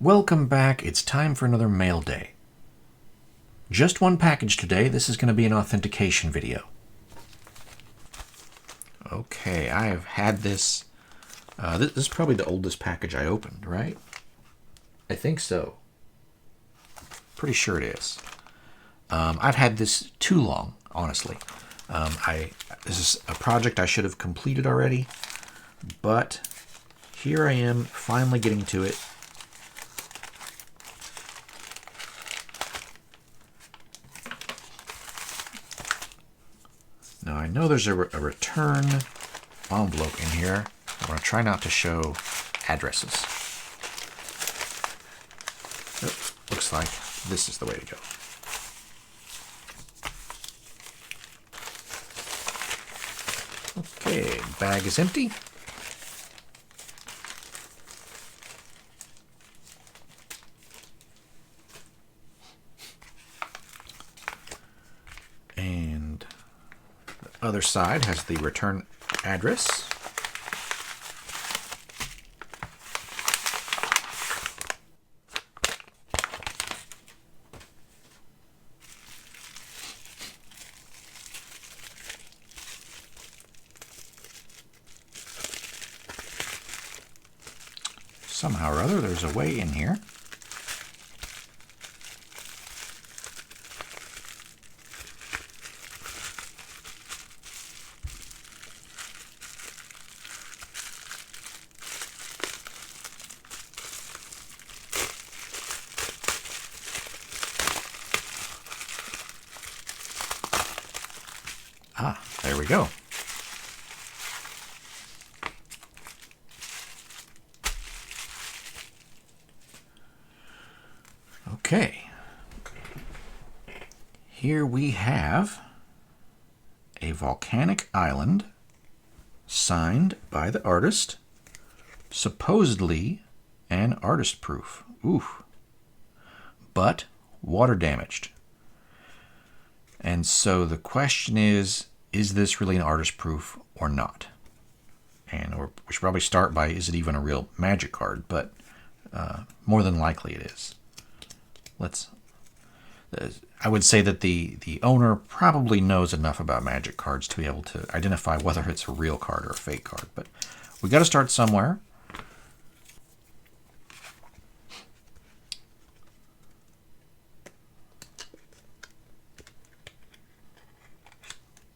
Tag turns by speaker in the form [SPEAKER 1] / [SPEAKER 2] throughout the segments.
[SPEAKER 1] Welcome back. It's time for another mail day. Just one package today. This is going to be an authentication video. Okay, I have had this. This is probably the oldest package I opened, right? I think so. Pretty sure it is. I've had this too long, honestly. This is a project I should have completed already, but here I am finally getting to it. Now I know there's a return envelope in here. I'm going to try not to show addresses. Oh, looks like this is the way to go. Okay, bag is empty. And the other side has the return address. Somehow or other, there's a way in here. Ah, there we go. Okay. Here we have a volcanic island signed by the artist, supposedly an artist proof. Ooh. But water damaged. And so the question is this really an artist proof or not? And we should probably start by, is it even a real magic card? But more than likely it is. I would say that the owner probably knows enough about magic cards to be able to identify whether it's a real card or a fake card. But we got to start somewhere.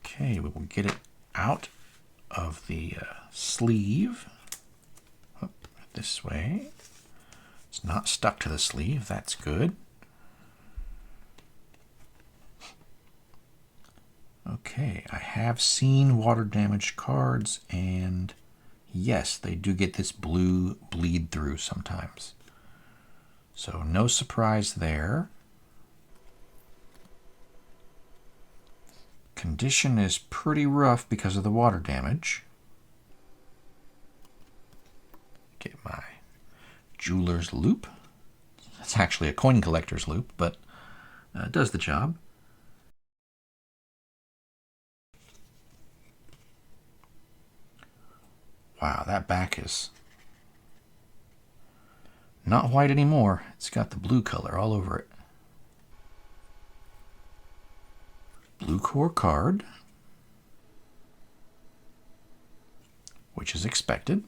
[SPEAKER 1] Okay, we will get it out of the sleeve. Oh, this way. It's not stuck to the sleeve. That's good. Okay, I have seen water damaged cards, and yes, they do get this blue bleed through sometimes. So no surprise there. Condition is pretty rough because of the water damage. Get my jeweler's loop. It's actually a coin collector's loop, but it does the job. Wow, that back is not white anymore. It's got the blue color all over it. Blue core card, which is expected.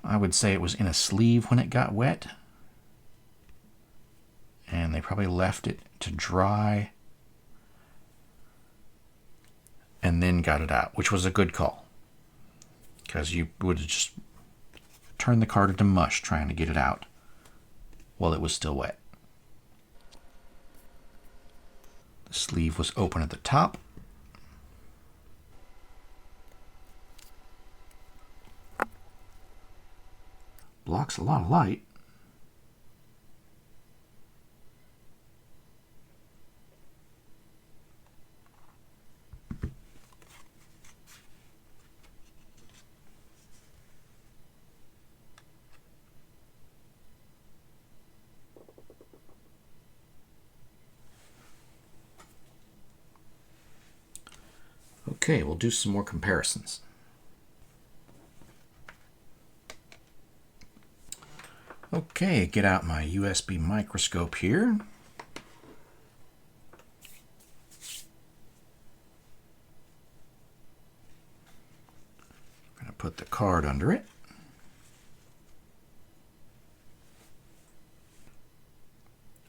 [SPEAKER 1] I would say it was in a sleeve when it got wet, and they probably left it to dry and then got it out, which was a good call, because you would have just turned the card into mush trying to get it out while it was still wet. The sleeve was open at the top. Blocks a lot of light. Okay, we'll do some more comparisons. Okay, get out my USB microscope here. I'm going to put the card under it.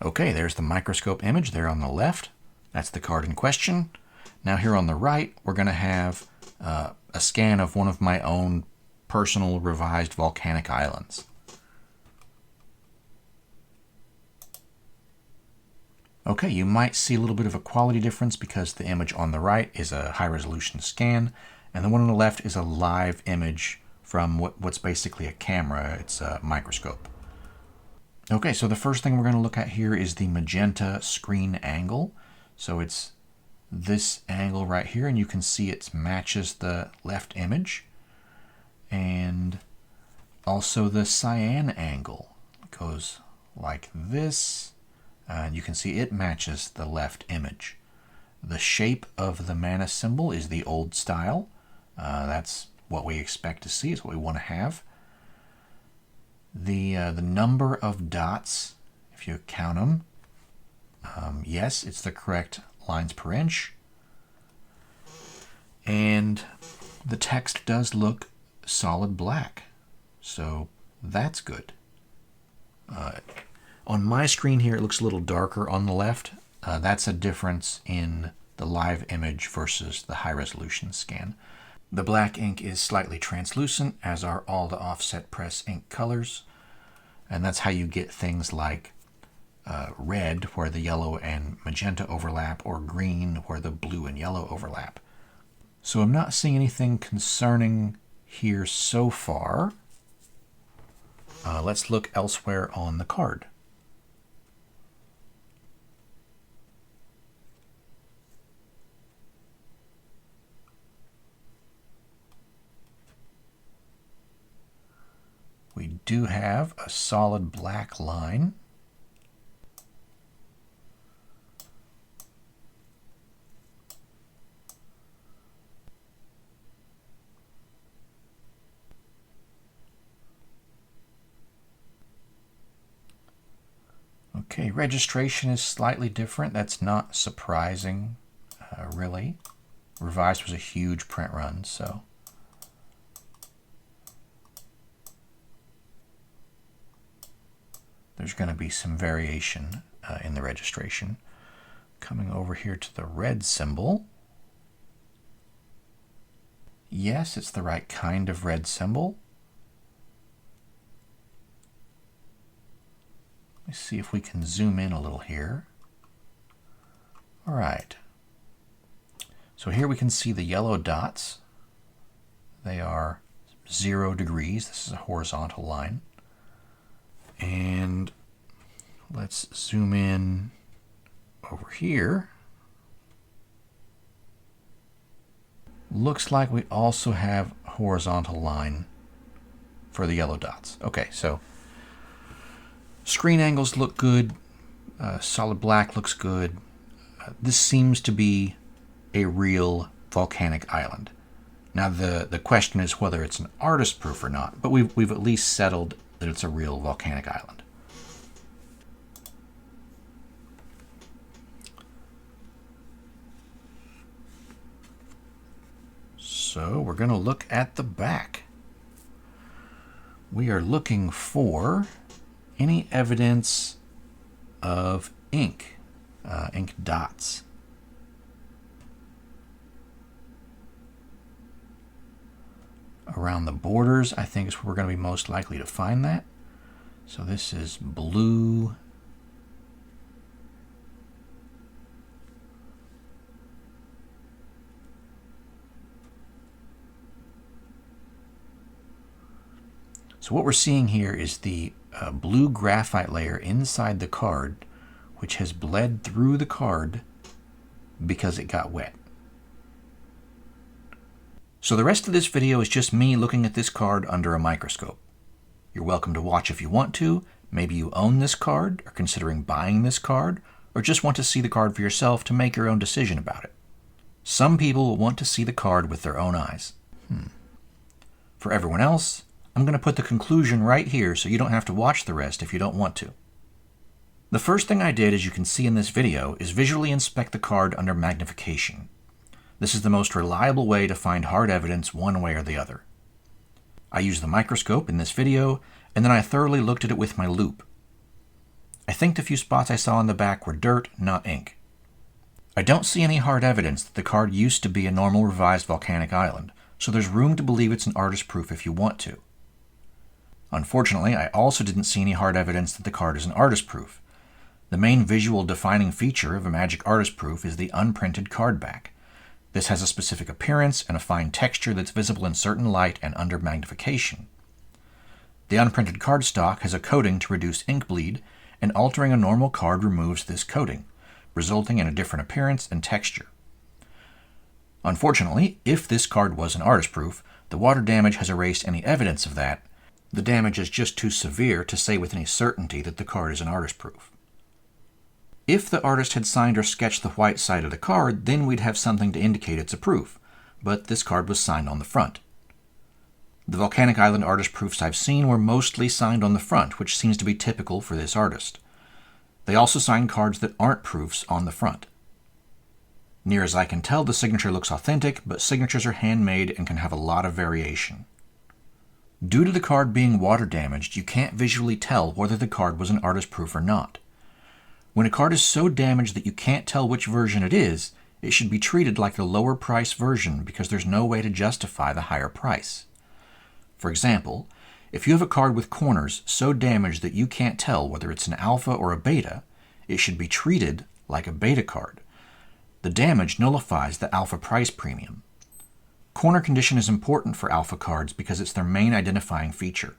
[SPEAKER 1] Okay, there's the microscope image there on the left. That's the card in question. Now here on the right, we're going to have a scan of one of my own personal revised volcanic islands. Okay, you might see a little bit of a quality difference because the image on the right is a high-resolution scan, and the one on the left is a live image from what's basically a camera. It's a microscope. Okay, so the first thing we're going to look at here is the magenta screen angle. So it's this angle right here, and you can see it matches the left image. And also the cyan angle goes like this. And you can see it matches the left image. The shape of the mana symbol is the old style. That's what we expect to see, is what we want to have. The number of dots, if you count them, yes, it's the correct lines per inch. And the text does look solid black, so that's good. On my screen here, it looks a little darker on the left. That's a difference in the live image versus the high-resolution scan. The black ink is slightly translucent, as are all the offset press ink colors. And that's how you get things like red, where the yellow and magenta overlap, or green, where the blue and yellow overlap. So I'm not seeing anything concerning here so far. Let's look elsewhere on the card. We do have a solid black line. Okay, registration is slightly different. That's not surprising, really. Revised was a huge print run, so. There's going to be some variation in the registration. Coming over here to the red symbol. Yes, it's the right kind of red symbol. Let's see if we can zoom in a little here. All right. So here we can see the yellow dots. They are 0 degrees. This is a horizontal line. And let's zoom in over here. Looks like we also have a horizontal line for the yellow dots. Okay, so screen angles look good. Solid black looks good. This seems to be a real volcanic island. Now the question is whether it's an artist proof or not, but we've at least settled that it's a real volcanic island. So we're going to look at the back. We are looking for any evidence of ink, ink dots. Around the borders, I think is where we're going to be most likely to find that. So this is blue. So what we're seeing here is the blue graphite layer inside the card, which has bled through the card because it got wet. So the rest of this video is just me looking at this card under a microscope. You're welcome to watch if you want to. Maybe you own this card, are considering buying this card, or just want to see the card for yourself to make your own decision about it. Some people will want to see the card with their own eyes. For everyone else, I'm going to put the conclusion right here so you don't have to watch the rest if you don't want to. The first thing I did, as you can see in this video, is visually inspect the card under magnification. This is the most reliable way to find hard evidence one way or the other. I used the microscope in this video, and then I thoroughly looked at it with my loupe. I think the few spots I saw on the back were dirt, not ink. I don't see any hard evidence that the card used to be a normal Revised Volcanic Island, so there's room to believe it's an artist proof if you want to. Unfortunately, I also didn't see any hard evidence that the card is an artist proof. The main visual defining feature of a Magic artist proof is the unprinted card back. This has a specific appearance and a fine texture that's visible in certain light and under magnification. The unprinted cardstock has a coating to reduce ink bleed, and altering a normal card removes this coating, resulting in a different appearance and texture. Unfortunately, if this card was an artist proof, the water damage has erased any evidence of that. The damage is just too severe to say with any certainty that the card is an artist proof. If the artist had signed or sketched the white side of the card, then we'd have something to indicate it's a proof, but this card was signed on the front. The Volcanic Island artist proofs I've seen were mostly signed on the front, which seems to be typical for this artist. They also sign cards that aren't proofs on the front. Near as I can tell, the signature looks authentic, but signatures are handmade and can have a lot of variation. Due to the card being water damaged, you can't visually tell whether the card was an artist proof or not. When a card is so damaged that you can't tell which version it is, it should be treated like the lower price version because there's no way to justify the higher price. For example, if you have a card with corners so damaged that you can't tell whether it's an alpha or a beta, it should be treated like a beta card. The damage nullifies the alpha price premium. Corner condition is important for alpha cards because it's their main identifying feature.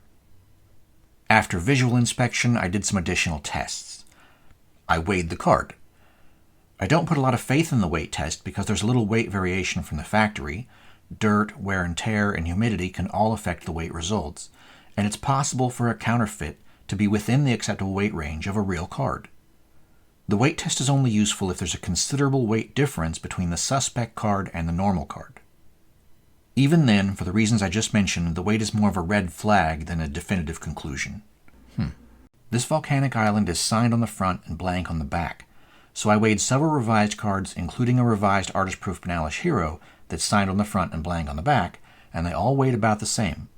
[SPEAKER 1] After visual inspection, I did some additional tests. I weighed the card. I don't put a lot of faith in the weight test because there's a little weight variation from the factory. Dirt, wear and tear, and humidity can all affect the weight results, and it's possible for a counterfeit to be within the acceptable weight range of a real card. The weight test is only useful if there's a considerable weight difference between the suspect card and the normal card. Even then, for the reasons I just mentioned, the weight is more of a red flag than a definitive conclusion. This Volcanic Island is signed on the front and blank on the back, so I weighed several revised cards, including a revised artist proof Banalish Hero that's signed on the front and blank on the back, and they all weighed about the same.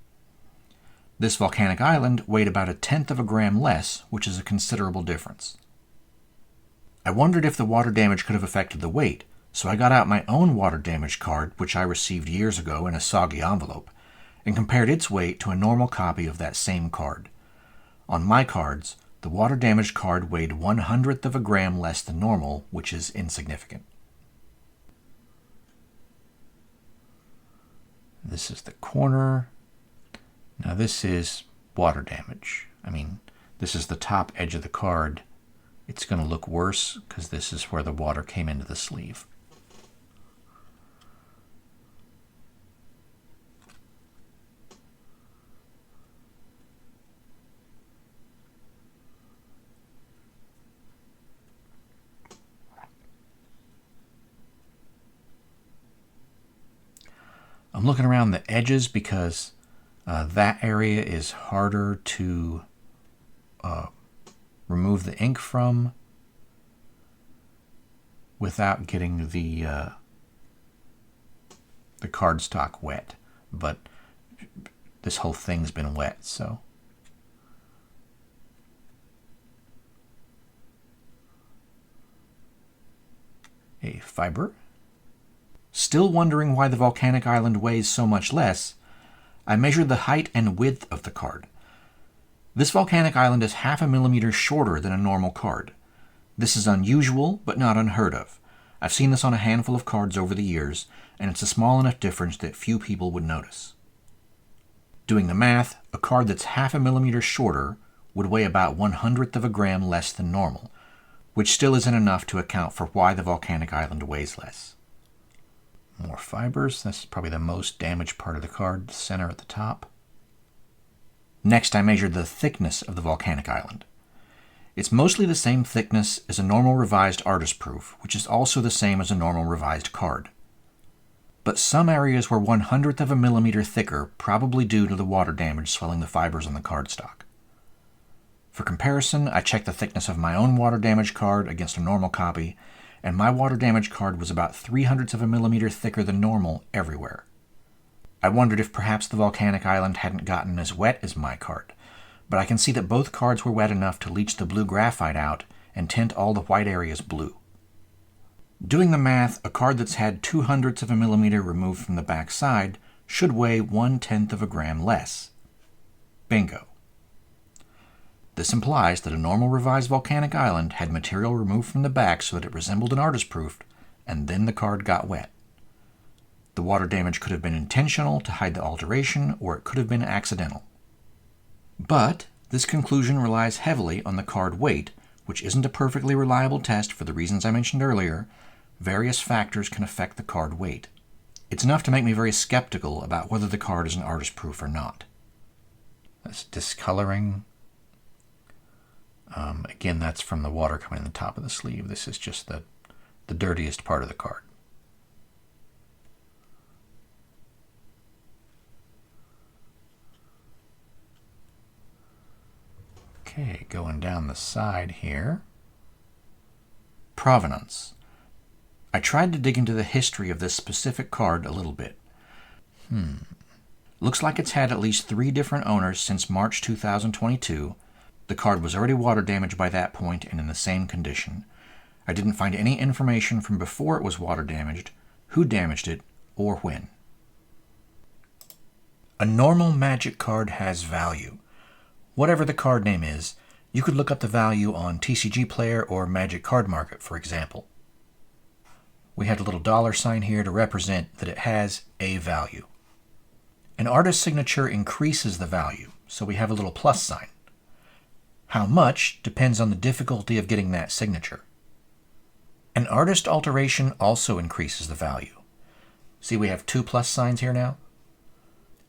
[SPEAKER 1] This Volcanic Island weighed about 1/10 of a gram less, which is a considerable difference. I wondered if the water damage could have affected the weight, so I got out my own water damage card, which I received years ago in a soggy envelope, and compared its weight to a normal copy of that same card. On my cards, the water damaged card weighed 1/100th of a gram less than normal, which is insignificant. This is the corner. Now this is water damage. This is the top edge of the card. It's going to look worse because this is where the water came into the sleeve. I'm looking around the edges because that area is harder to remove the ink from without getting the cardstock wet. But this whole thing's been wet, so. A fiber. Still wondering why the Volcanic Island weighs so much less, I measured the height and width of the card. This Volcanic Island is 0.5 millimeter shorter than a normal card. This is unusual, but not unheard of. I've seen this on a handful of cards over the years, and it's a small enough difference that few people would notice. Doing the math, a card that's 0.5 millimeter shorter would weigh about 1/100th of a gram less than normal, which still isn't enough to account for why the Volcanic Island weighs less. More fibers. This is probably the most damaged part of the card, the center at the top. Next, I measured the thickness of the Volcanic Island. It's mostly the same thickness as a normal revised artist proof, which is also the same as a normal revised card. but some areas were 1/100th of a millimeter thicker, probably due to the water damage swelling the fibers on the cardstock. For comparison, I checked the thickness of my own water damage card against a normal copy, and my water damage card was about 3/100ths of a millimeter thicker than normal everywhere. I wondered if perhaps the volcanic island hadn't gotten as wet as my card, but I can see that both cards were wet enough to leach the blue graphite out and tint all the white areas blue. Doing the math, a card that's had 2/100ths of a millimeter removed from the back side should weigh 1/10 of a gram less. Bingo. This implies that a normal Revised Volcanic Island had material removed from the back so that it resembled an artist proof, and then the card got wet. The water damage could have been intentional to hide the alteration, or it could have been accidental. But this conclusion relies heavily on the card weight, which isn't a perfectly reliable test for the reasons I mentioned earlier. Various factors can affect the card weight. It's enough to make me very skeptical about whether the card is an artist proof or not. That's discoloring. Again, that's from the water coming in the top of the sleeve. This is just the dirtiest part of the card. Okay, going down the side here. Provenance. I tried to dig into the history of this specific card a little bit. Looks like it's had at least 3 different owners since March 2022. The card was already water damaged by that point and in the same condition. I didn't find any information from before it was water damaged, who damaged it, or when. A normal Magic card has value. Whatever the card name is, you could look up the value on TCG Player or Magic Card Market, for example. We had a little $sign here to represent that it has a value. An artist's signature increases the value, so we have a little plus sign. How much depends on the difficulty of getting that signature. An artist alteration also increases the value. See, we have 2 plus signs here now.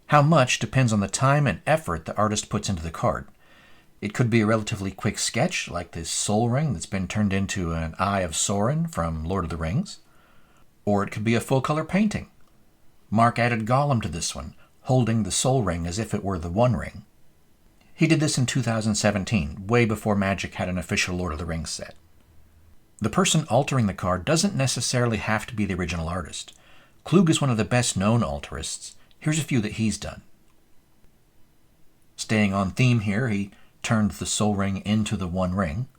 [SPEAKER 1] How much depends on the time and effort the artist puts into the card. It could be a relatively quick sketch, like this soul ring that's been turned into an Eye of Sauron from Lord of the Rings. Or it could be a full-color painting. Mark added Gollum to this one, holding the soul ring as if it were the One Ring. He did this in 2017, way before Magic had an official Lord of the Rings set. The person altering the card doesn't necessarily have to be the original artist. Klug is one of the best-known alterists. Here's a few that he's done. Staying on theme here, he turned the soul ring into the One Ring.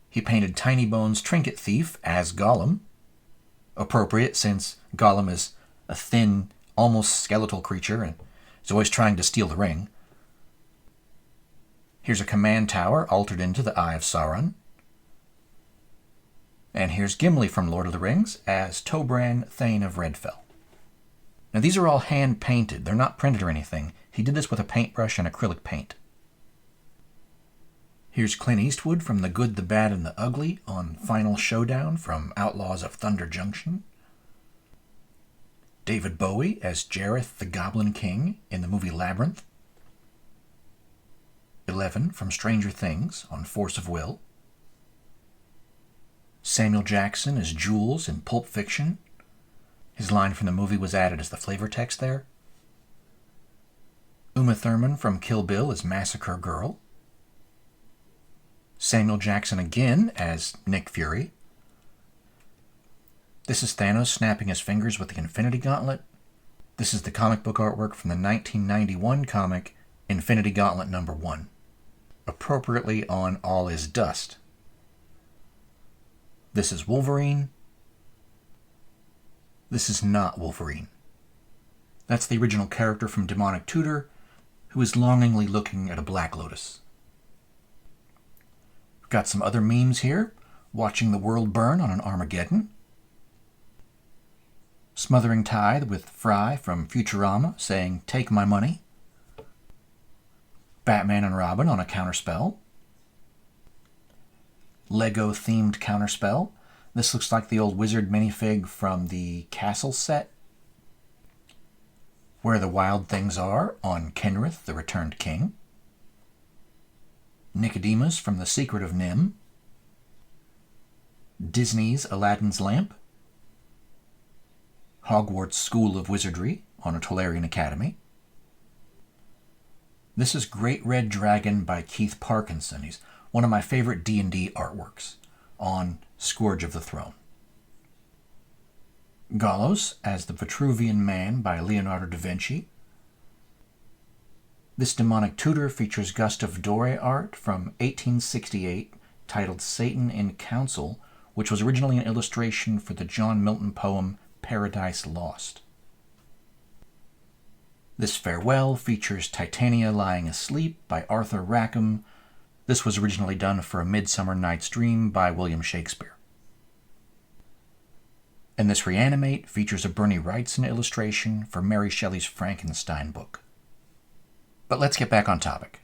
[SPEAKER 1] He painted Tiny Bones' Trinket Thief as Gollum. Appropriate, since Gollum is a thin, almost skeletal creature and is always trying to steal the ring. Here's a command tower altered into the Eye of Sauron. And here's Gimli from Lord of the Rings as Tobran, Thane of Redfell. Now these are all hand-painted. They're not printed or anything. He did this with a paintbrush and acrylic paint. Here's Clint Eastwood from The Good, the Bad, and the Ugly on Final Showdown from Outlaws of Thunder Junction. David Bowie as Jareth the Goblin King in the movie Labyrinth. 11 from Stranger Things on Force of Will. Samuel Jackson as Jules in Pulp Fiction. His line from the movie was added as the flavor text there. Uma Thurman from Kill Bill as Massacre Girl. Samuel Jackson again as Nick Fury. This is Thanos snapping his fingers with the Infinity Gauntlet. This is the comic book artwork from the 1991 comic Infinity Gauntlet #1. Appropriately on All Is Dust. This is Wolverine. This is not Wolverine. That's the original character from Demonic Tutor, who is longingly looking at a black lotus. We've got some other memes here. Watching the world burn on an Armageddon. Smothering Tide with Fry from Futurama saying, "Take my money." Batman and Robin on a counterspell. Lego-themed counterspell. This looks like the old wizard minifig from the Castle set. Where the Wild Things Are on Kenrith, the Returned King. Nicodemus from The Secret of Nim. Disney's Aladdin's Lamp. Hogwarts School of Wizardry on a Tolarian Academy. This is Great Red Dragon by Keith Parkinson. He's one of my favorite D&D artworks on Scourge of the Throne. Gallos as the Vitruvian Man by Leonardo da Vinci. This demonic tutor features Gustave Doré art from 1868 titled Satan in Council, which was originally an illustration for the John Milton poem Paradise Lost. This farewell features Titania Lying Asleep by Arthur Rackham. This was originally done for A Midsummer Night's Dream by William Shakespeare. And this Reanimate features a Bernie Wrightson illustration for Mary Shelley's Frankenstein book. But let's get back on topic.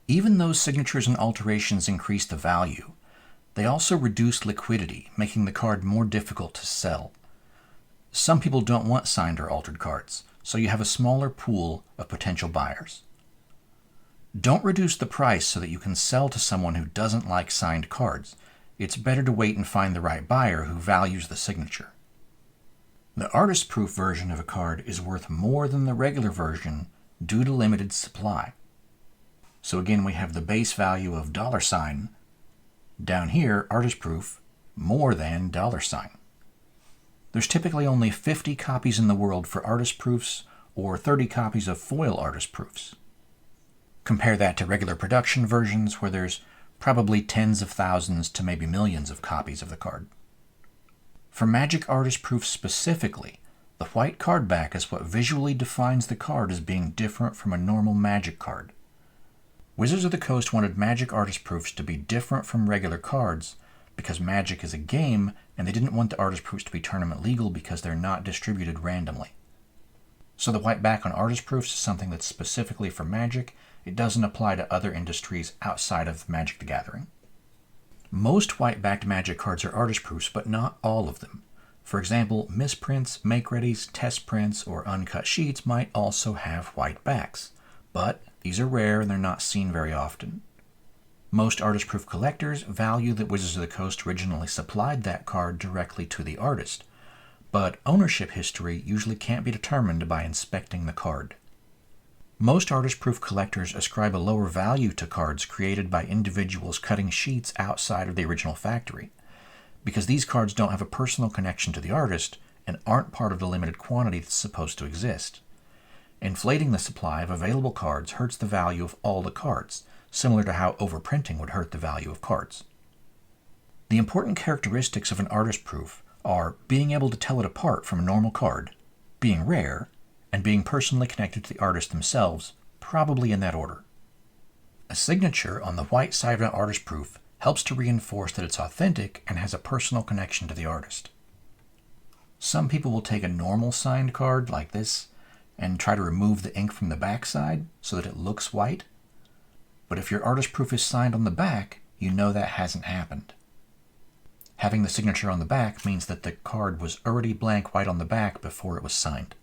[SPEAKER 1] Even though signatures and alterations increase the value, they also reduce liquidity, making the card more difficult to sell. Some people don't want signed or altered cards, so you have a smaller pool of potential buyers. Don't reduce the price so that you can sell to someone who doesn't like signed cards. It's better to wait and find the right buyer who values the signature. The artist-proof version of a card is worth more than the regular version due to limited supply. So again, we have the base value of $. Down here, artist-proof, more than $. There's typically only 50 copies in the world for artist proofs or 30 copies of foil artist proofs. Compare that to regular production versions where there's probably tens of thousands to maybe millions of copies of the card. For Magic artist proofs specifically, the white card back is what visually defines the card as being different from a normal Magic card. Wizards of the Coast wanted Magic artist proofs to be different from regular cards because Magic is a game and they didn't want the artist proofs to be tournament legal because they're not distributed randomly. So the white back on artist proofs is something that's specifically for Magic. It doesn't apply to other industries outside of Magic the Gathering. Most white-backed Magic cards are artist proofs, but not all of them. For example, misprints, make-readies, test prints, or uncut sheets might also have white backs, but these are rare and they're not seen very often. Most artist-proof collectors value that Wizards of the Coast originally supplied that card directly to the artist, but ownership history usually can't be determined by inspecting the card. Most artist-proof collectors ascribe a lower value to cards created by individuals cutting sheets outside of the original factory, because these cards don't have a personal connection to the artist and aren't part of the limited quantity that's supposed to exist. Inflating the supply of available cards hurts the value of all the cards, similar to how overprinting would hurt the value of cards. The important characteristics of an artist proof are being able to tell it apart from a normal card, being rare, and being personally connected to the artist themselves, probably in that order. A signature on the white side of an artist proof helps to reinforce that it's authentic and has a personal connection to the artist. Some people will take a normal signed card like this and try to remove the ink from the backside so that it looks white. But if your artist proof is signed on the back, you know that hasn't happened. Having the signature on the back means that the card was already blank white on the back before it was signed.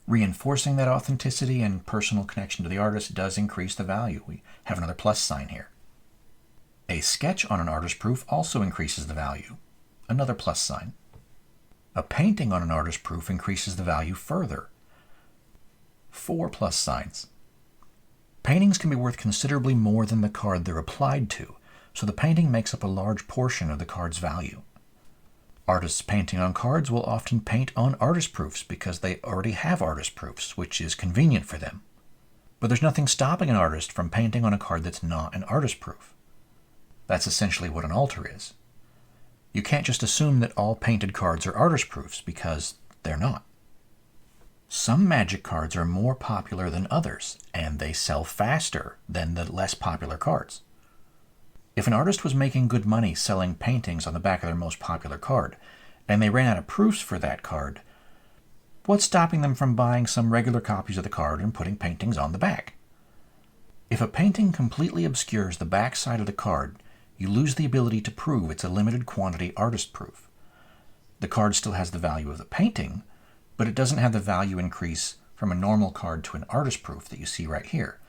[SPEAKER 1] Reinforcing that authenticity and personal connection to the artist does increase the value. We have another plus sign here. A sketch on an artist proof also increases the value. Another plus sign. A painting on an artist proof increases the value further. 4 plus signs. Paintings can be worth considerably more than the card they're applied to, so the painting makes up a large portion of the card's value. Artists painting on cards will often paint on artist proofs because they already have artist proofs, which is convenient for them. But there's nothing stopping an artist from painting on a card that's not an artist proof. That's essentially what an alter is. You can't just assume that all painted cards are artist proofs because they're not. Some Magic cards are more popular than others, and they sell faster than the less popular cards. If an artist was making good money selling paintings on the back of their most popular card, and they ran out of proofs for that card, what's stopping them from buying some regular copies of the card and putting paintings on the back? If a painting completely obscures the back side of the card, you lose the ability to prove it's a limited quantity artist proof. The card still has the value of the painting, but it doesn't have the value increase from a normal card to an artist proof that you see right here.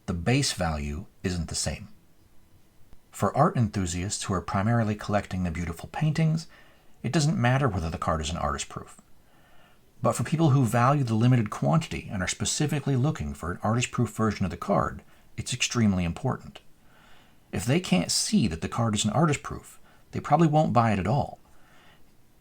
[SPEAKER 1] The base value isn't the same. For art enthusiasts who are primarily collecting the beautiful paintings, it doesn't matter whether the card is an artist proof. But for people who value the limited quantity and are specifically looking for an artist proof version of the card, it's extremely important. If they can't see that the card is an artist proof, they probably won't buy it at all.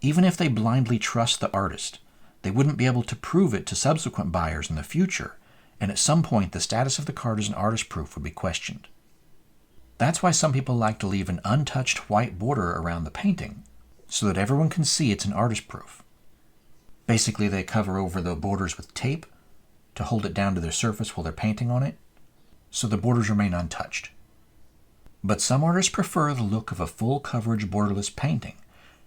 [SPEAKER 1] Even if they blindly trust the artist, they wouldn't be able to prove it to subsequent buyers in the future, and at some point the status of the card as an artist proof would be questioned. That's why some people like to leave an untouched white border around the painting, so that everyone can see it's an artist proof. Basically, they cover over the borders with tape to hold it down to their surface while they're painting on it, so the borders remain untouched. But some artists prefer the look of a full coverage borderless painting,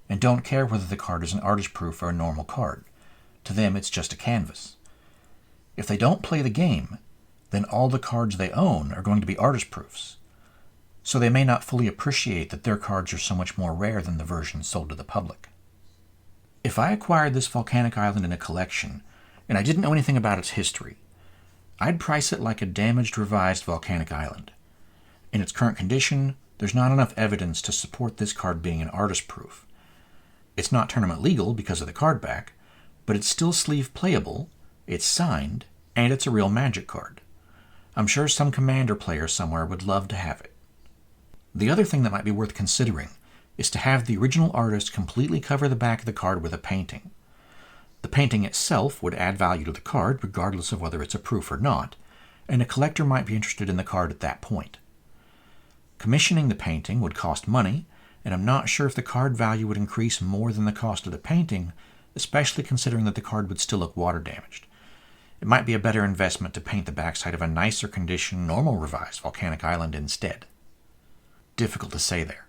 [SPEAKER 1] and don't care whether the card is an artist proof or a normal card. To them, it's just a canvas. If they don't play the game, then all the cards they own are going to be artist proofs, so they may not fully appreciate that their cards are so much more rare than the versions sold to the public. If I acquired this volcanic island in a collection, and I didn't know anything about its history, I'd price it like a damaged revised volcanic island. In its current condition, there's not enough evidence to support this card being an artist proof. It's not tournament legal because of the card back, but it's still sleeve playable, it's signed, and it's a real Magic card. I'm sure some Commander player somewhere would love to have it. The other thing that might be worth considering is to have the original artist completely cover the back of the card with a painting. The painting itself would add value to the card regardless of whether it's a proof or not, and a collector might be interested in the card at that point. Commissioning the painting would cost money, and I'm not sure if the card value would increase more than the cost of the painting, especially considering that the card would still look water damaged. It might be a better investment to paint the backside of a nicer condition normal revised volcanic island instead. Difficult to say there.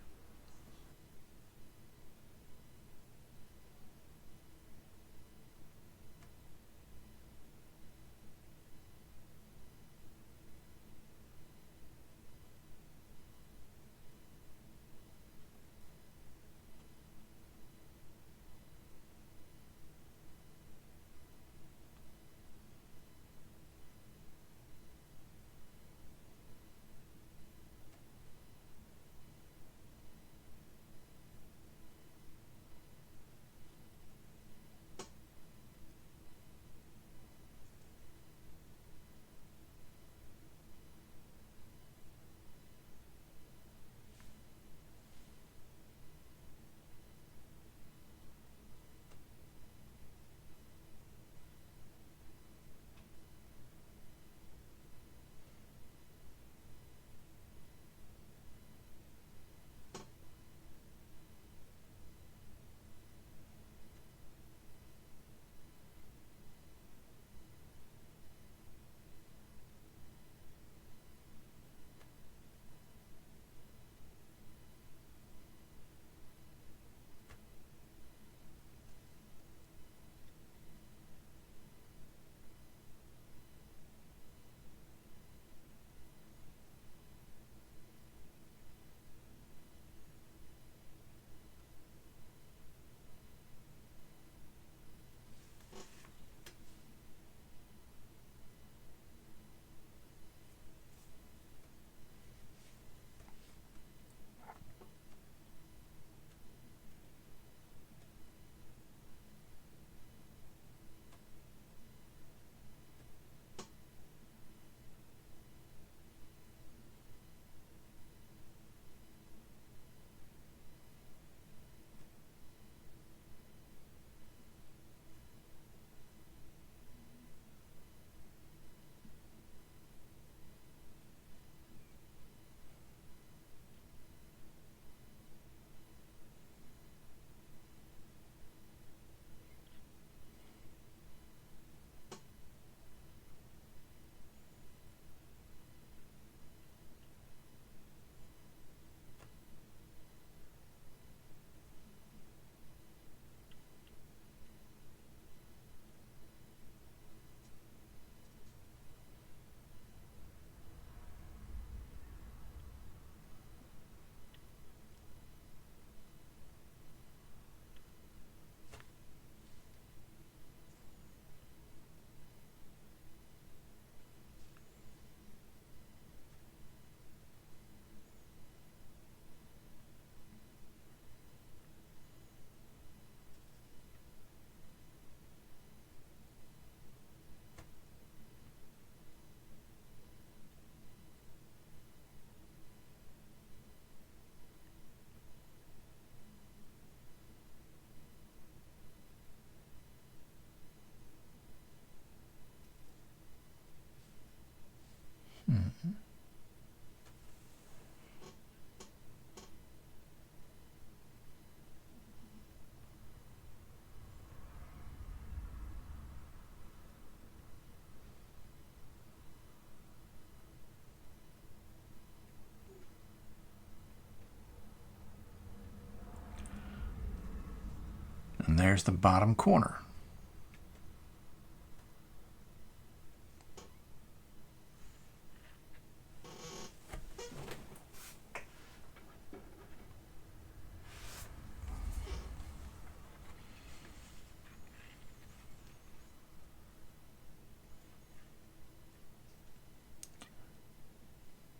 [SPEAKER 1] And there's the bottom corner.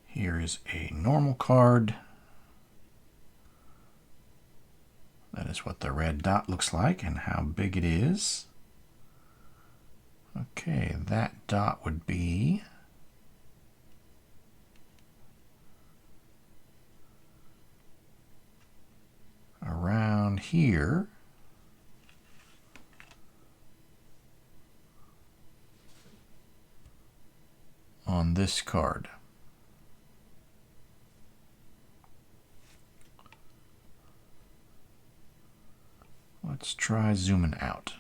[SPEAKER 1] Here is a normal card. That is what the red dot looks like and how big it is. Okay, that dot would be around here. On this card. Let's try zooming out.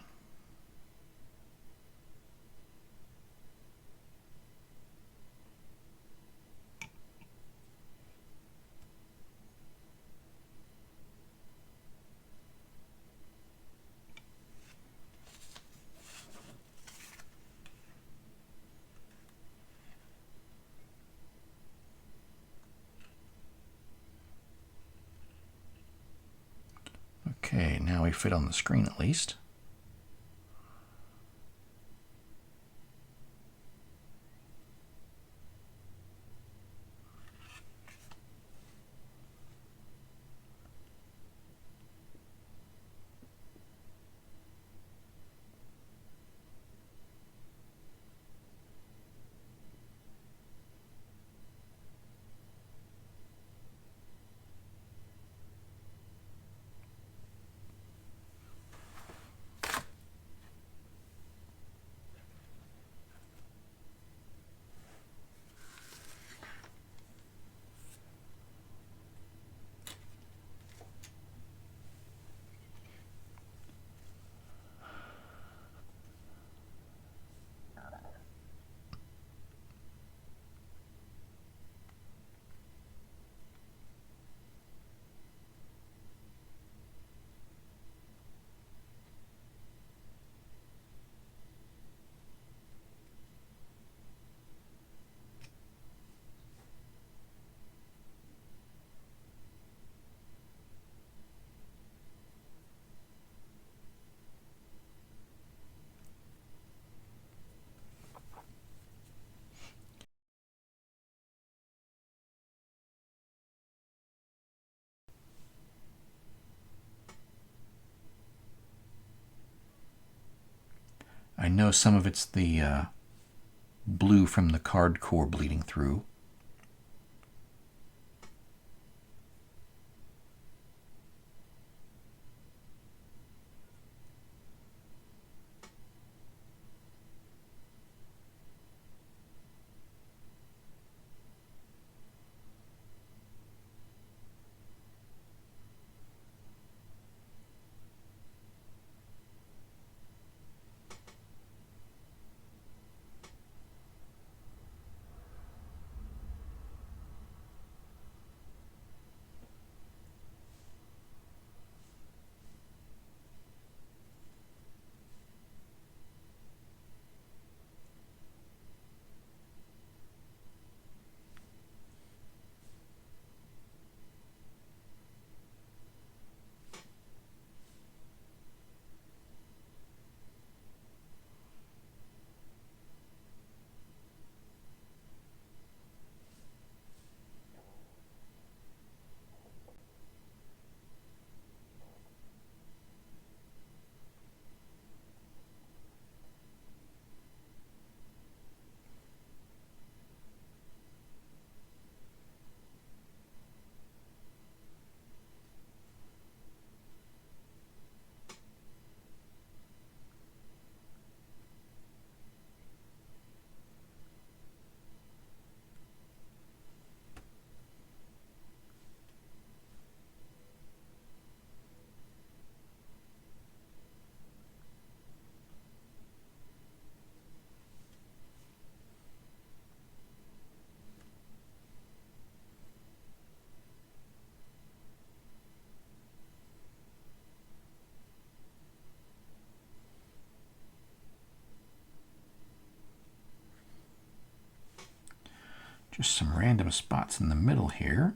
[SPEAKER 1] Okay, now we fit on the screen at least. I know some of it's the blue from the card core bleeding through. Just some random spots in the middle here.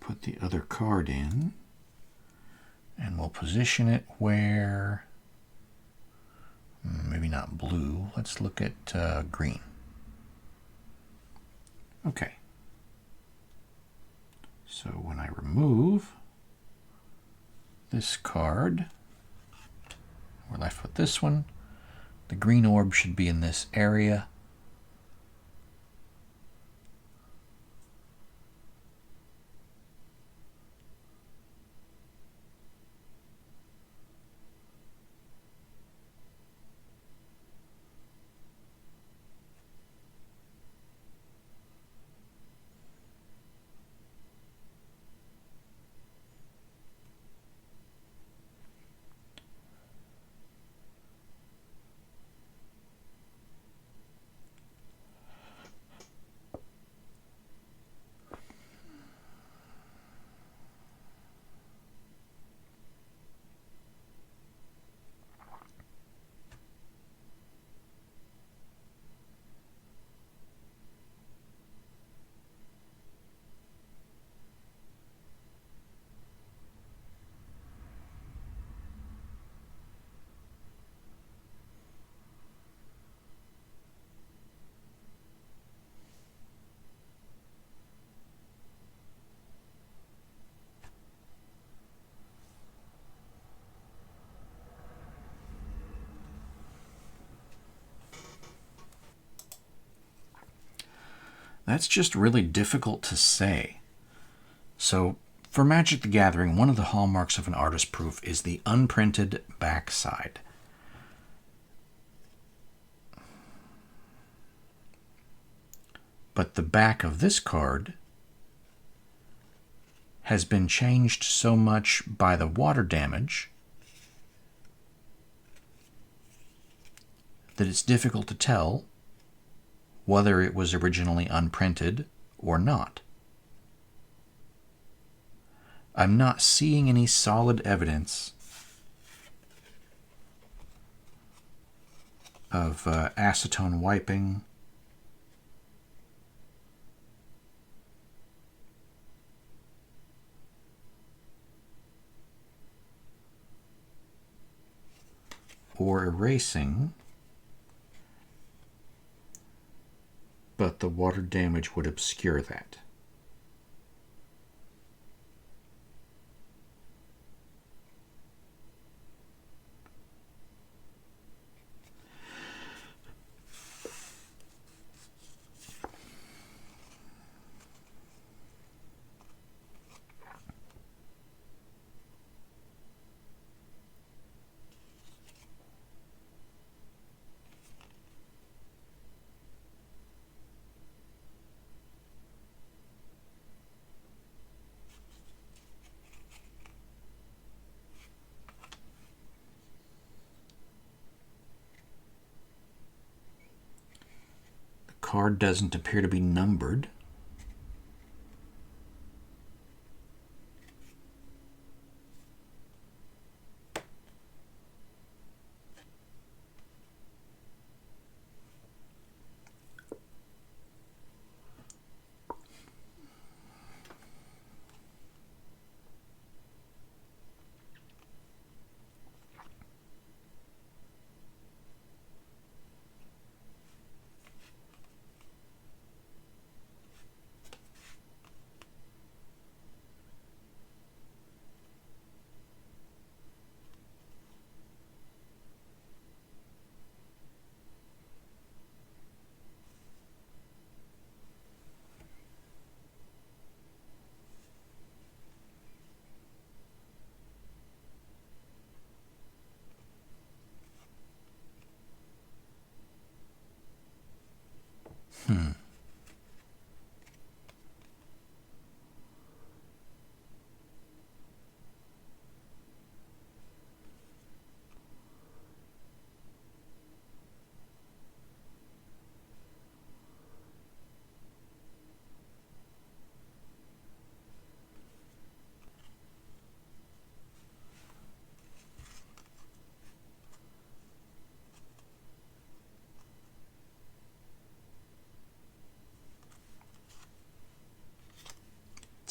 [SPEAKER 1] Put the other card in, and we'll position it where, maybe not blue, let's look at green. Okay. So when I remove this card, we're left with this one. The green orb should be in this area. That's just really difficult to say. So, for Magic the Gathering, one of the hallmarks of an artist proof is the unprinted backside. But the back of this card has been changed so much by the water damage that it's difficult to tell whether it was originally unprinted or not. I'm not seeing any solid evidence of acetone wiping or erasing, but the water damage would obscure that. Card doesn't appear to be numbered.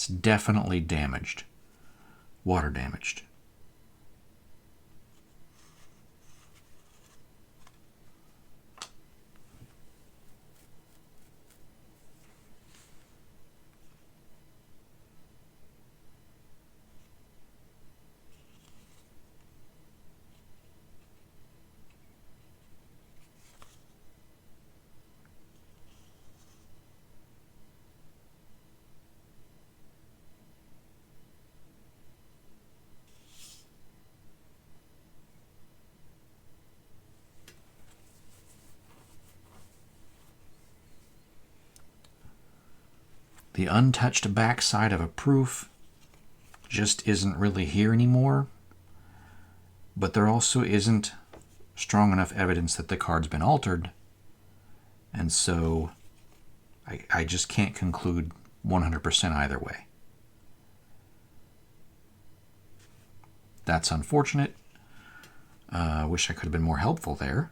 [SPEAKER 1] It's definitely damaged. Water damaged. The untouched backside of a proof just isn't really here anymore, but there also isn't strong enough evidence that the card's been altered, and so I just can't conclude 100% either way. That's unfortunate. I wish I could have been more helpful there.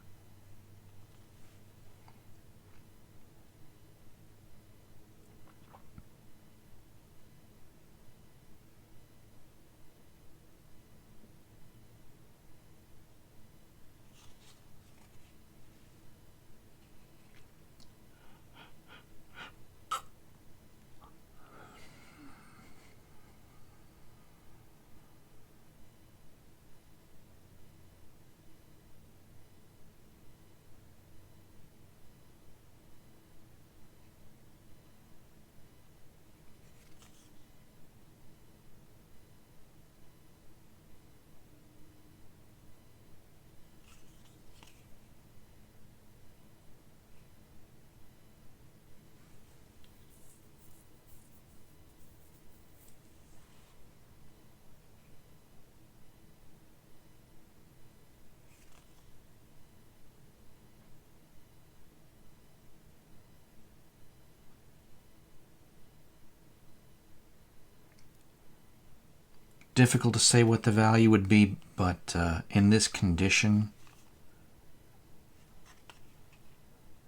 [SPEAKER 1] Difficult to say what the value would be, but in this condition,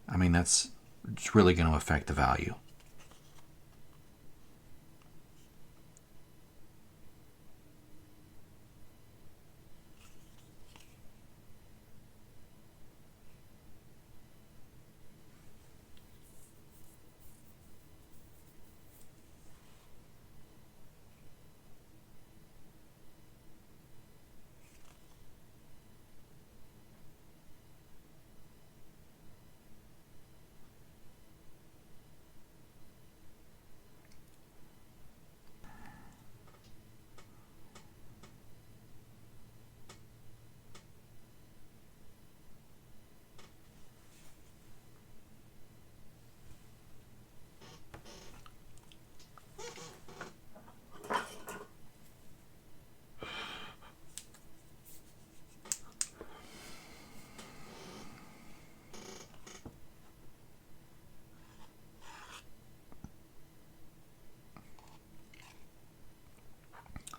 [SPEAKER 1] I mean, it's really going to affect the value.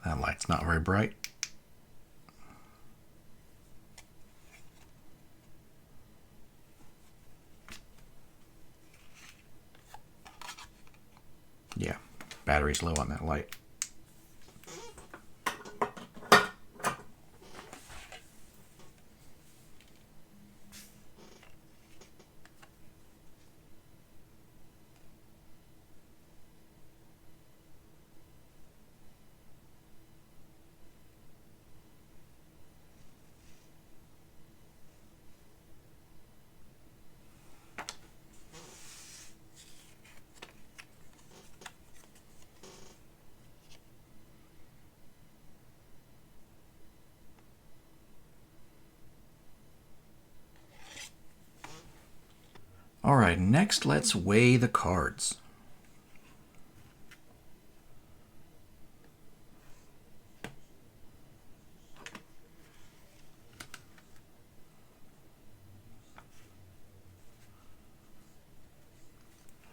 [SPEAKER 1] That light's not very bright. Yeah, battery's low on that light. All right, next let's weigh the cards.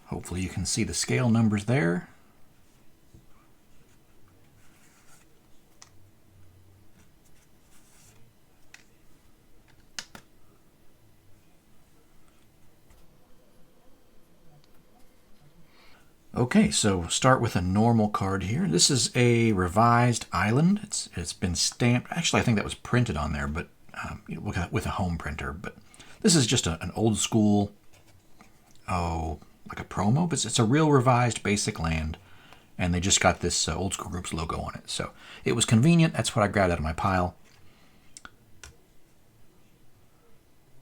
[SPEAKER 1] Hopefully you can see the scale numbers there. Okay, so start with a normal card here. This is a Revised Island. It's been stamped. Actually, I think that was printed on there, but with a home printer. But this is just an old school, like a promo, but it's a real revised basic land, and they just got this Old School Groups logo on it. So it was convenient. That's what I grabbed out of my pile.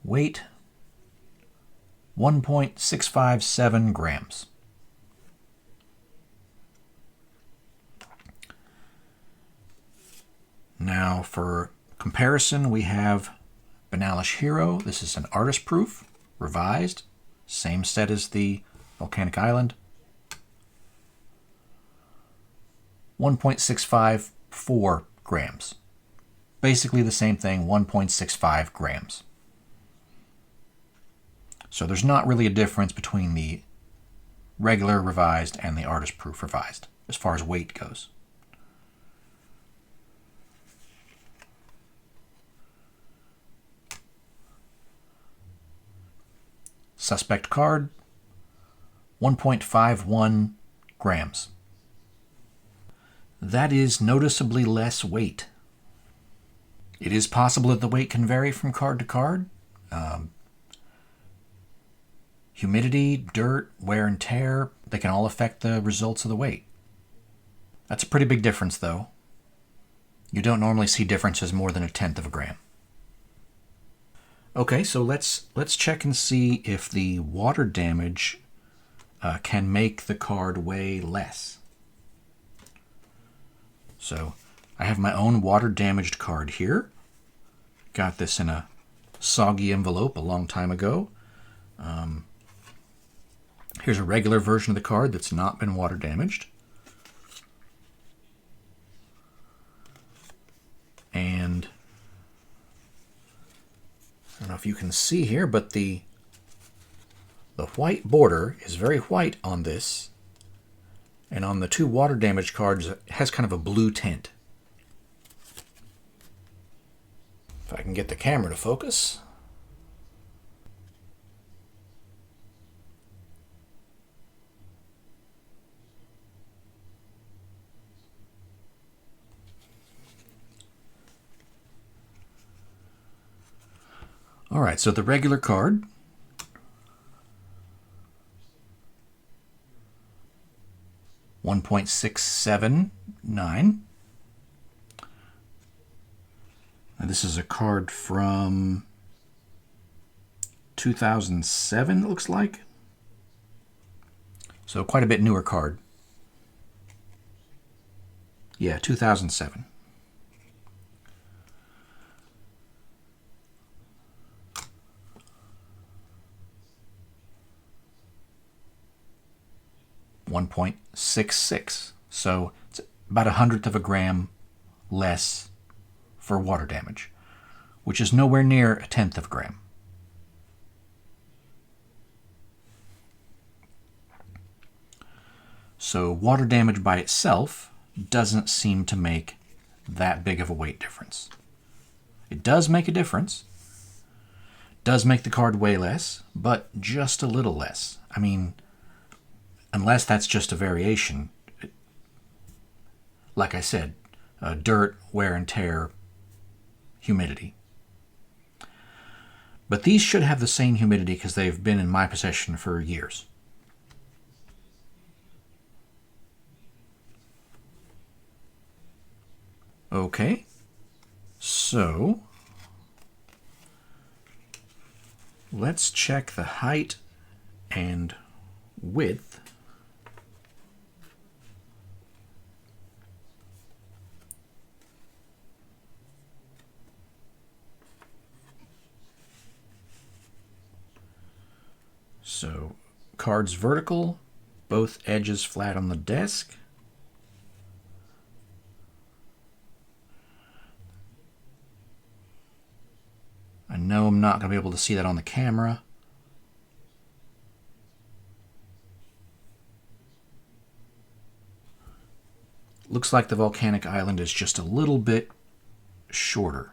[SPEAKER 1] Weight, 1.657 grams. Now for comparison, we have Banalish Hero. This is an artist proof, revised, same set as the Volcanic Island. 1.654 grams. Basically the same thing, 1.65 grams. So there's not really a difference between the regular revised and the artist proof revised as far as weight goes. Suspect card, 1.51 grams. That is noticeably less weight. It is possible that the weight can vary from card to card. Humidity, dirt, wear and tear, they can all affect the results of the weight. That's a pretty big difference, though. You don't normally see differences more than 1/10 of a gram. Okay, so let's check and see if the water damage can make the card weigh less. So I have my own water damaged card here. Got this in a soggy envelope a long time ago. Here's a regular version of the card that's not been water damaged. And I don't know if you can see here, but the white border is very white on this. And on the two water damaged cards, it has kind of a blue tint. If I can get the camera to focus. All right, so the regular card, $1.679. Now this is a card from 2007, it looks like. So quite a bit newer card. Yeah, 2007. $1.66. So it's about 1/100 of a gram less for water damage, which is nowhere near 1/10 of a gram. So water damage by itself doesn't seem to make that big of a weight difference. It does make a difference. Does make the card weigh less, but just a little less. I mean, unless that's just a variation. Like I said, dirt, wear and tear, humidity. But these should have the same humidity because they've been in my possession for years. Okay, so let's check the height and width . So cards vertical, both edges flat on the desk. I know I'm not going to be able to see that on the camera. Looks like the volcanic island is just a little bit shorter.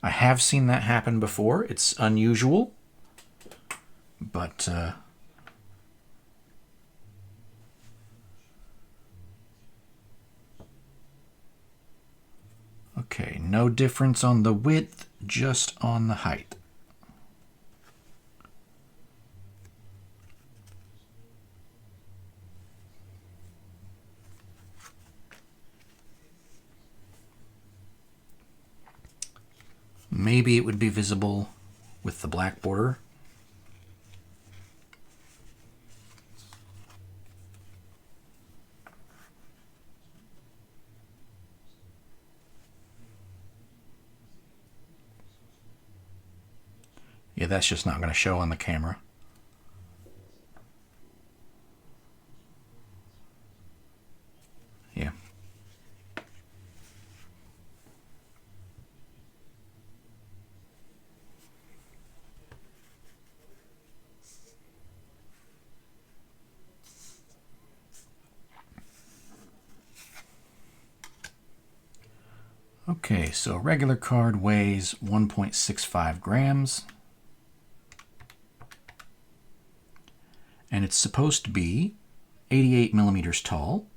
[SPEAKER 1] I have seen that happen before. It's unusual, but okay, no difference on the width, just on the height. Maybe it would be visible with the black border. Yeah, that's just not going to show on the camera. Yeah. Okay, so a regular card weighs 1.65 grams. And it's supposed to be 88 millimeters tall.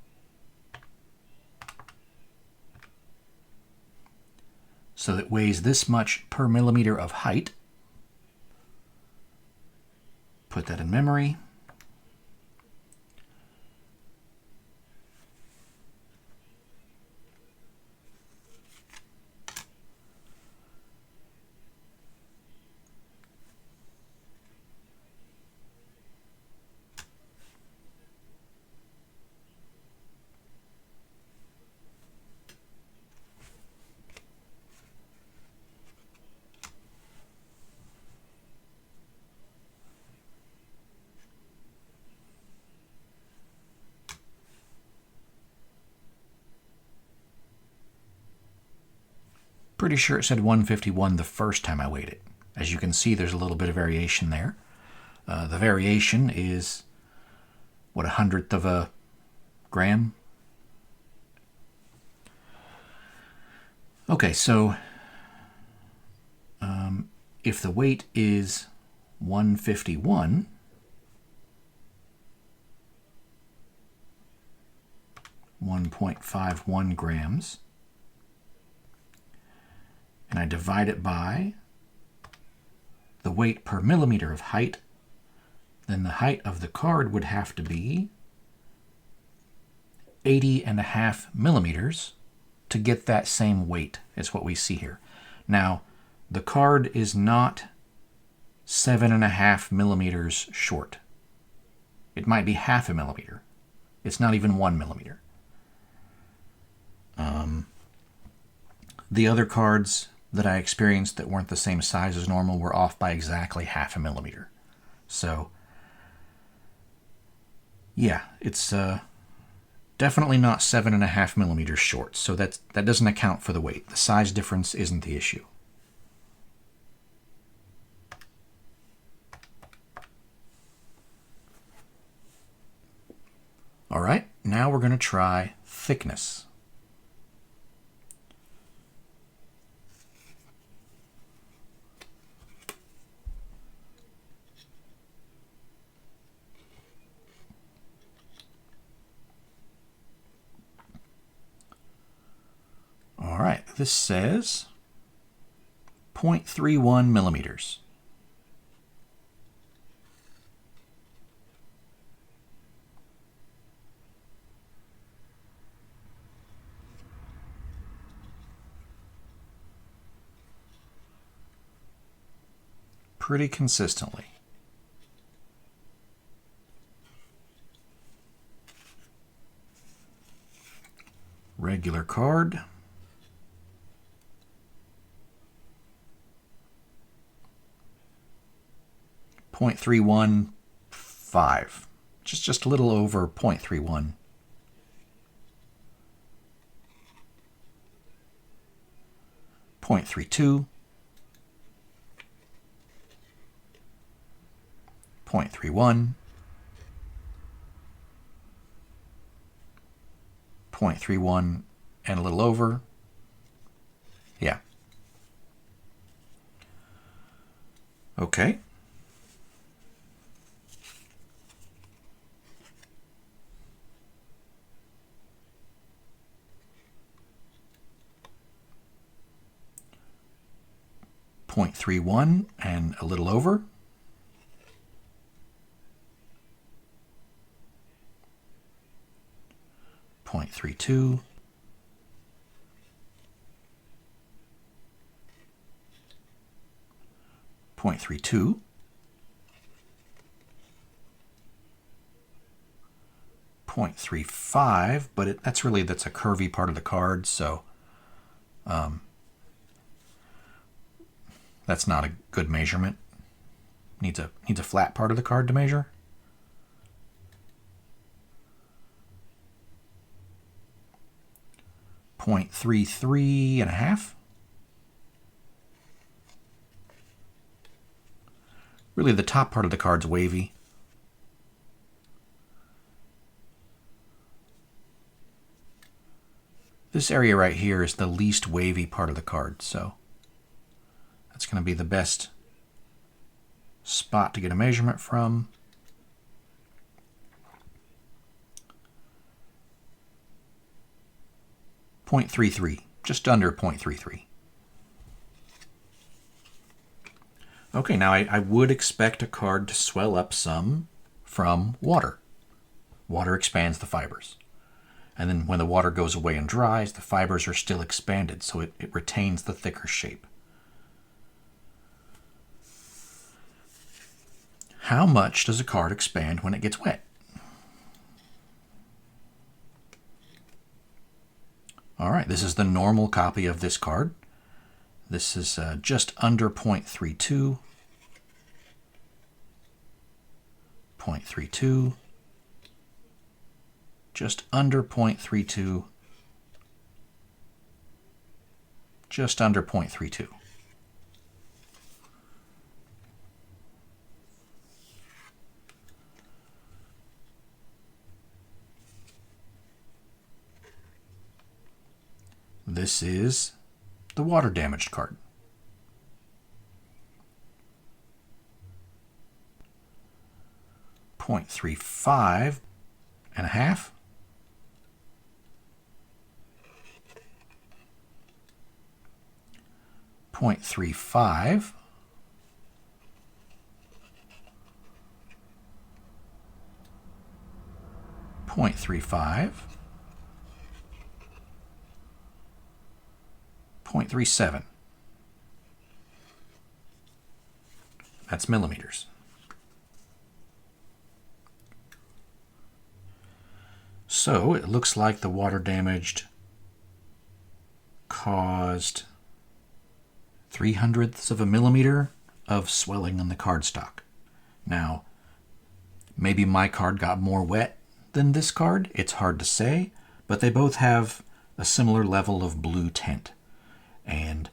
[SPEAKER 1] So it weighs this much per millimeter of height. Put that in memory. Pretty sure it said 151 the first time I weighed it. As you can see, there's a little bit of variation there. The variation is, what, 1/100 of a gram? Okay, so if the weight is 151, (1.51 grams), and I divide it by the weight per millimeter of height, then the height of the card would have to be 80.5 millimeters to get that same weight as what we see here. Now, the card is not 7.5 millimeters short. It might be 0.5 millimeter. It's not even 1 millimeter. The other cards that I experienced that weren't the same size as normal were off by exactly 0.5 millimeter. So, yeah, it's definitely not 7.5 millimeters short. So that doesn't account for the weight. The size difference isn't the issue. All right, now we're going to try thickness. All right, this says 0.31 millimeters. Pretty consistently. Regular card. .315, just a little over 0.31. .32, 0.31, 0.31 and a little over. Yeah. Okay. .31 and a little over. 0.32. 0.32. 0.35, but that's a curvy part of the card, so that's not a good measurement. Needs a flat part of the card to measure. .33 and a half. Really, the top part of the card's wavy. This area right here is the least wavy part of the card, so that's going to be the best spot to get a measurement from. .33, just under 0.33. Okay, now I would expect a card to swell up some from water. Water expands the fibers. And then when the water goes away and dries, the fibers are still expanded, so it retains the thicker shape. How much does a card expand when it gets wet? All right, this is the normal copy of this card. This is just under 0.32, 0.32, just under 0.32, just under 0.32. This is the water damaged card. .35 and a half. .35. .35. 0.37. That's millimeters. So it looks like the water damaged caused 0.03 of a millimeter of swelling on the cardstock. Now, maybe my card got more wet than this card. It's hard to say, but they both have a similar level of blue tint. And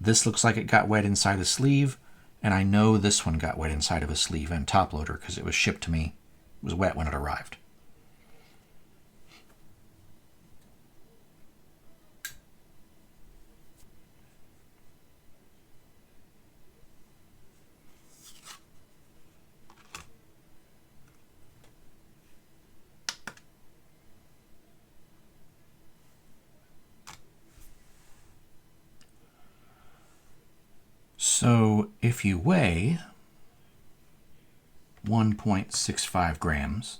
[SPEAKER 1] this looks like it got wet inside the sleeve, and I know this one got wet inside of a sleeve and top loader because it was shipped to me. It was wet when it arrived. So if you weigh 1.65 grams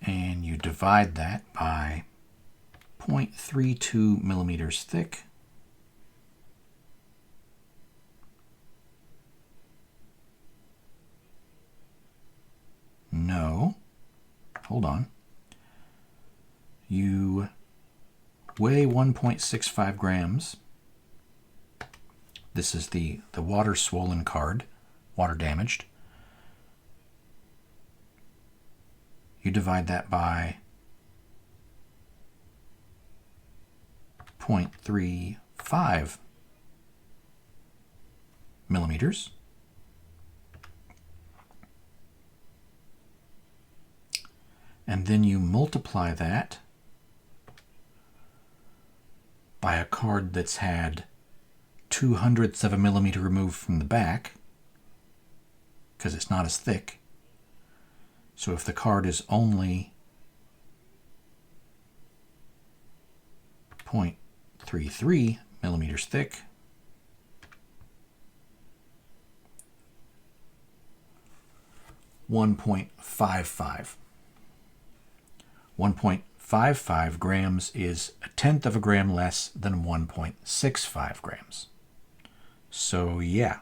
[SPEAKER 1] and you divide that by 0.32 millimeters thick, no, hold on, you weigh 1.65 grams. This is the water swollen card, water damaged. You divide that by 0.35 millimeters. And then you multiply that by a card that's had 2/100ths of a millimeter removed from the back, because it's not as thick. So if the card is only 0.33 millimeters thick, (1.55). 1.55 grams is 1/10 of a gram less than 1.65 grams. So yeah.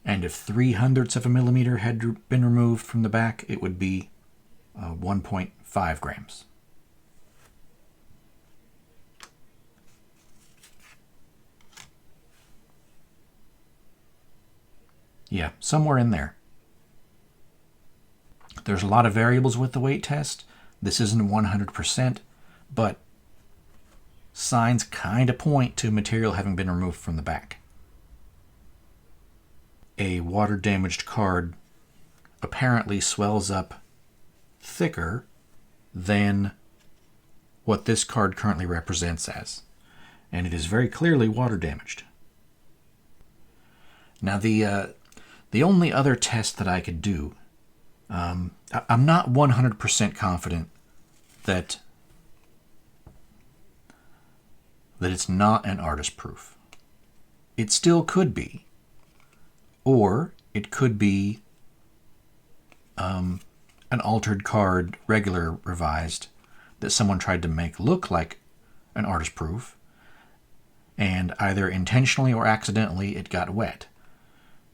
[SPEAKER 1] And if 3/100ths of a millimeter had been removed from the back, it would be 1.5 grams. Yeah, somewhere in there. There's a lot of variables with the weight test. This isn't 100%, but signs kind of point to material having been removed from the back. A water-damaged card apparently swells up thicker than what this card currently represents as, and it is very clearly water-damaged. Now, the only other test that I could do, I'm not 100% confident that it's not an artist proof. It still could be. Or it could be an altered card, regular revised, that someone tried to make look like an artist proof, and either intentionally or accidentally it got wet.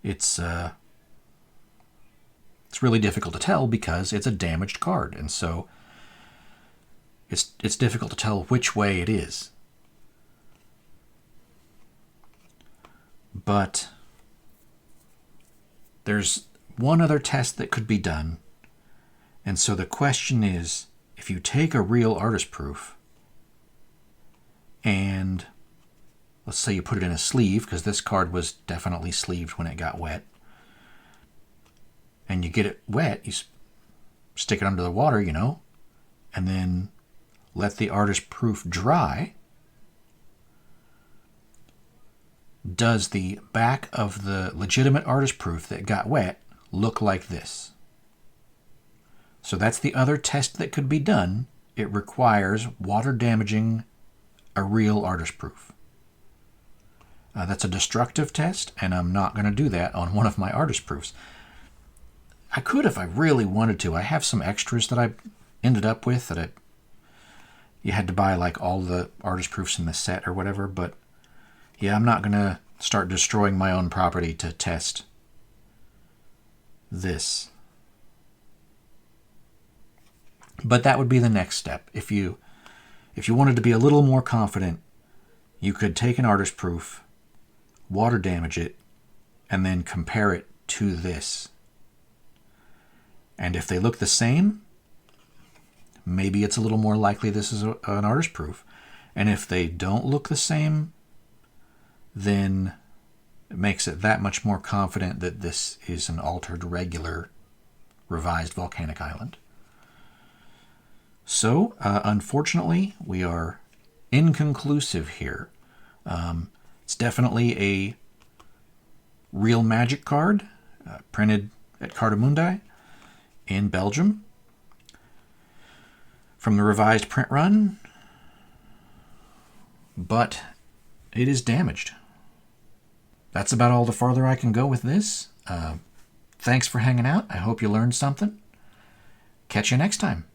[SPEAKER 1] It's really difficult to tell because it's a damaged card, and so it's difficult to tell which way it is. But there's one other test that could be done, and so the question is, if you take a real artist proof and let's say you put it in a sleeve, because this card was definitely sleeved when it got wet, and you get it wet, you stick it under the water, and then let the artist proof dry. Does the back of the legitimate artist proof that got wet look like this? So that's the other test that could be done. It requires water damaging a real artist proof. That's a destructive test, and I'm not going to do that on one of my artist proofs. I could if I really wanted to. I have some extras that I ended up with that you had to buy like all the artist proofs in the set or whatever, but yeah, I'm not going to start destroying my own property to test this. But that would be the next step. If you wanted to be a little more confident, you could take an artist proof, water damage it, and then compare it to this. And if they look the same, maybe it's a little more likely this is an artist proof. And if they don't look the same, then it makes it that much more confident that this is an altered, regular, revised volcanic island. So, unfortunately, we are inconclusive here. It's definitely a real magic card, printed at Cartamundi in Belgium from the revised print run, but it is damaged. That's about all the farther I can go with this. Thanks for hanging out. I hope you learned something. Catch you next time.